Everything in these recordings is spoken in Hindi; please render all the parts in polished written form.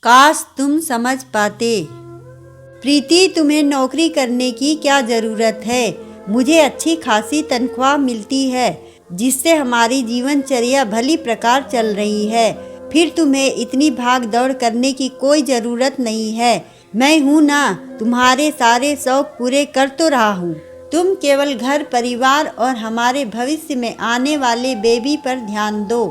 काश तुम समझ पाते। प्रीति, तुम्हें नौकरी करने की क्या ज़रूरत है। मुझे अच्छी खासी तनख्वाह मिलती है जिससे हमारी जीवनचर्या भली प्रकार चल रही है। फिर तुम्हें इतनी भाग दौड़ करने की कोई ज़रूरत नहीं है। मैं हूँ ना, तुम्हारे सारे शौक पूरे कर तो रहा हूँ। तुम केवल घर परिवार और हमारे भविष्य में आने वाले बेबी पर ध्यान दो।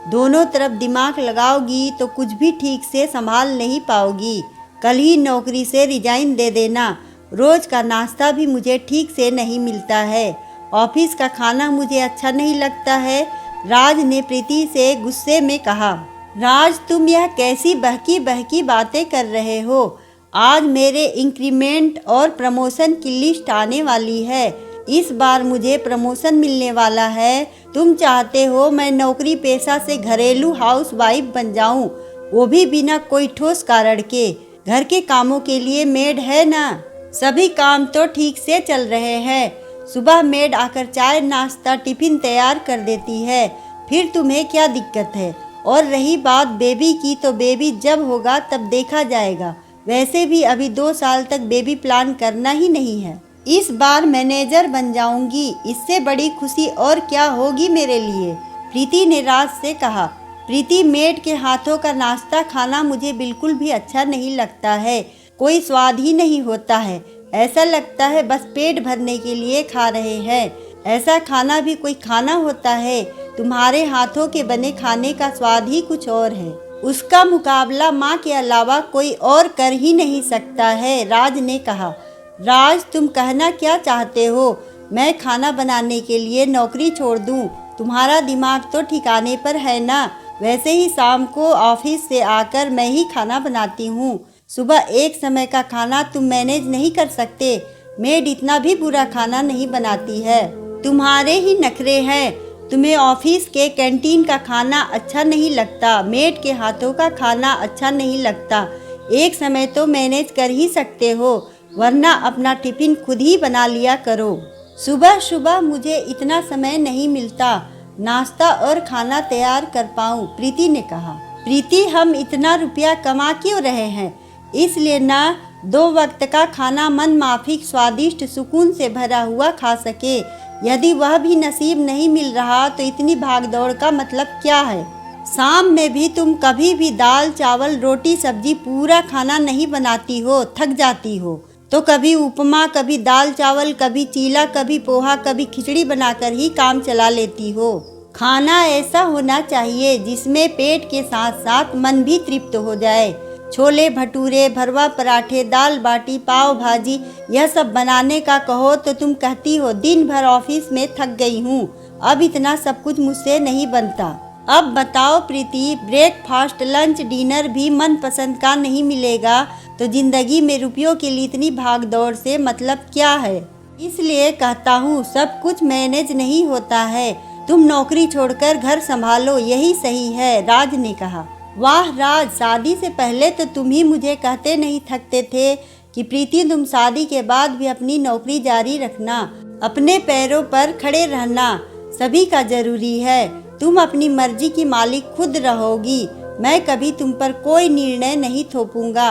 दोनों तरफ दिमाग लगाओगी तो कुछ भी ठीक से संभाल नहीं पाओगी। कल ही नौकरी से रिजाइन दे देना। रोज़ का नाश्ता भी मुझे ठीक से नहीं मिलता है। ऑफिस का खाना मुझे अच्छा नहीं लगता है, राज ने प्रीति से गुस्से में कहा। राज, तुम यह कैसी बहकी बहकी बातें कर रहे हो। आज मेरे इंक्रीमेंट और प्रमोशन की लिस्ट आने वाली है। इस बार मुझे प्रमोशन मिलने वाला है। तुम चाहते हो मैं नौकरी पेशा से घरेलू हाउसवाइफ बन जाऊं, वो भी बिना कोई ठोस कारण के। घर के कामों के लिए मेड है ना। सभी काम तो ठीक से चल रहे हैं। सुबह मेड आकर चाय नाश्ता टिफिन तैयार कर देती है। फिर तुम्हें क्या दिक्कत है। और रही बात बेबी की, तो बेबी जब होगा तब देखा जाएगा। वैसे भी अभी 2 साल तक बेबी प्लान करना ही नहीं है। इस बार मैनेजर बन जाऊंगी, इससे बड़ी खुशी और क्या होगी मेरे लिए, प्रीति ने राज से कहा। प्रीति, मेड के हाथों का नाश्ता खाना मुझे बिल्कुल भी अच्छा नहीं लगता है। कोई स्वाद ही नहीं होता है। ऐसा लगता है बस पेट भरने के लिए खा रहे हैं। ऐसा खाना भी कोई खाना होता है। तुम्हारे हाथों के बने खाने का स्वाद ही कुछ और है। उसका मुकाबला माँ के अलावा कोई और कर ही नहीं सकता है, राज ने कहा। राज, तुम कहना क्या चाहते हो। मैं खाना बनाने के लिए नौकरी छोड़ दूं? तुम्हारा दिमाग तो ठिकाने पर है ना। वैसे ही शाम को ऑफिस से आकर मैं ही खाना बनाती हूँ। सुबह एक समय का खाना तुम मैनेज नहीं कर सकते। मेड इतना भी बुरा खाना नहीं बनाती है। तुम्हारे ही नखरे हैं। तुम्हें ऑफिस के कैंटीन का खाना अच्छा नहीं लगता, मेड के हाथों का खाना अच्छा नहीं लगता। एक समय तो मैनेज कर ही सकते हो, वरना अपना टिफिन खुद ही बना लिया करो। सुबह सुबह मुझे इतना समय नहीं मिलता नाश्ता और खाना तैयार कर पाऊँ, प्रीति ने कहा। प्रीति, हम इतना रुपया कमा क्यों रहे हैं, इसलिए ना 2 वक्त का खाना मन माफिक स्वादिष्ट सुकून से भरा हुआ खा सके। यदि वह भी नसीब नहीं मिल रहा तो इतनी भागदौड़ का मतलब क्या है। शाम में भी तुम कभी भी दाल चावल रोटी सब्जी पूरा खाना नहीं बनाती हो, थक जाती हो तो कभी उपमा, कभी दाल चावल, कभी चीला, कभी पोहा, कभी खिचड़ी बनाकर ही काम चला लेती हो। खाना ऐसा होना चाहिए जिसमें पेट के साथ साथ मन भी तृप्त हो जाए। छोले भटूरे, भरवा पराठे, दाल बाटी, पाव भाजी, यह सब बनाने का कहो तो तुम कहती हो दिन भर ऑफिस में थक गई हूँ, अब इतना सब कुछ मुझसे नहीं बनता। अब बताओ प्रीति, ब्रेकफास्ट लंच डिनर भी मनपसंद का नहीं मिलेगा तो जिंदगी में रुपयों के लिए इतनी भाग दौड़ से मतलब क्या है। इसलिए कहता हूँ सब कुछ मैनेज नहीं होता है। तुम नौकरी छोड़कर घर संभालो, यही सही है, राज ने कहा। वाह राज, शादी से पहले तो तुम ही मुझे कहते नहीं थकते थे कि प्रीति तुम शादी के बाद भी अपनी नौकरी जारी रखना, अपने पैरों पर खड़े रहना सभी का जरूरी है। तुम अपनी मर्जी की मालिक खुद रहोगी। मैं कभी तुम पर कोई निर्णय नहीं थोपूंगा।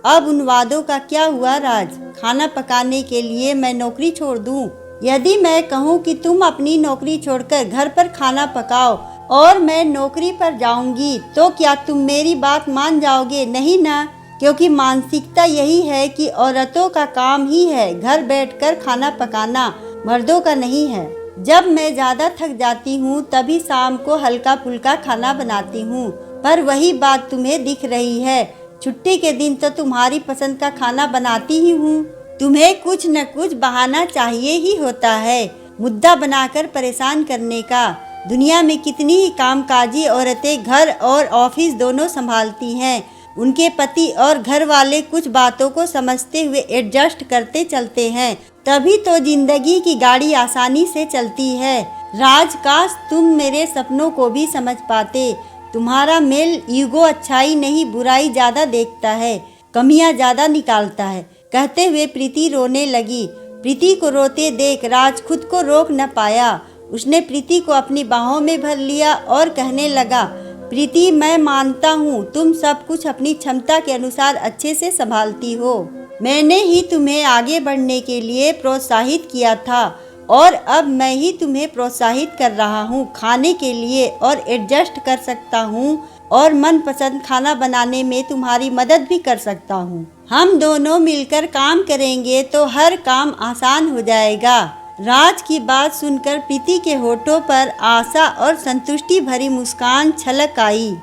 अब उन वादों का क्या हुआ राज। खाना पकाने के लिए मैं नौकरी छोड़ दूं? यदि मैं कहूं कि तुम अपनी नौकरी छोड़कर घर पर खाना पकाओ और मैं नौकरी पर जाऊंगी तो क्या तुम मेरी बात मान जाओगे? नहीं ना, क्योंकि मानसिकता यही है कि औरतों का काम ही है घर बैठकर खाना पकाना, मर्दों का नहीं है। जब मैं ज़्यादा थक जाती हूँ तभी शाम को हल्का फुल्का खाना बनाती हूँ, पर वही बात तुम्हें दिख रही है। छुट्टी के दिन तो तुम्हारी पसंद का खाना बनाती ही हूँ। तुम्हें कुछ न कुछ बहाना चाहिए ही होता है, मुद्दा बनाकर परेशान करने का। दुनिया में कितनी ही कामकाजी औरतें घर और ऑफिस दोनों संभालती हैं। उनके पति और घर वाले कुछ बातों को समझते हुए एडजस्ट करते चलते हैं, तभी तो जिंदगी की गाड़ी आसानी से चलती है। राज, काश तुम मेरे सपनों को भी समझ पाते। तुम्हारा मेल ईगो अच्छाई नहीं बुराई ज़्यादा देखता है, कमियां ज़्यादा निकालता है। कहते हुए प्रीति रोने लगी। प्रीति को रोते देख राज खुद को रोक न पाया। उसने प्रीति को अपनी बाहों में भर लिया और कहने लगा, प्रीति, मैं मानता हूँ तुम सब कुछ अपनी क्षमता के अनुसार अच्छे से संभालती हो। मैंने ही तुम्हें आगे बढ़ने के लिए प्रोत्साहित किया था और अब मैं ही तुम्हें प्रोत्साहित कर रहा हूँ खाने के लिए, और एडजस्ट कर सकता हूँ और मनपसंद खाना बनाने में तुम्हारी मदद भी कर सकता हूँ। हम दोनों मिलकर काम करेंगे तो हर काम आसान हो जाएगा। राज की बात सुनकर प्रीति के होठों पर आशा और संतुष्टि भरी मुस्कान छलक आई।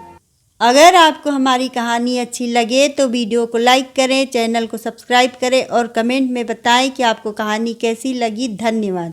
अगर आपको हमारी कहानी अच्छी लगे तो वीडियो को लाइक करें, चैनल को सब्सक्राइब करें और कमेंट में बताएं कि आपको कहानी कैसी लगी। धन्यवाद।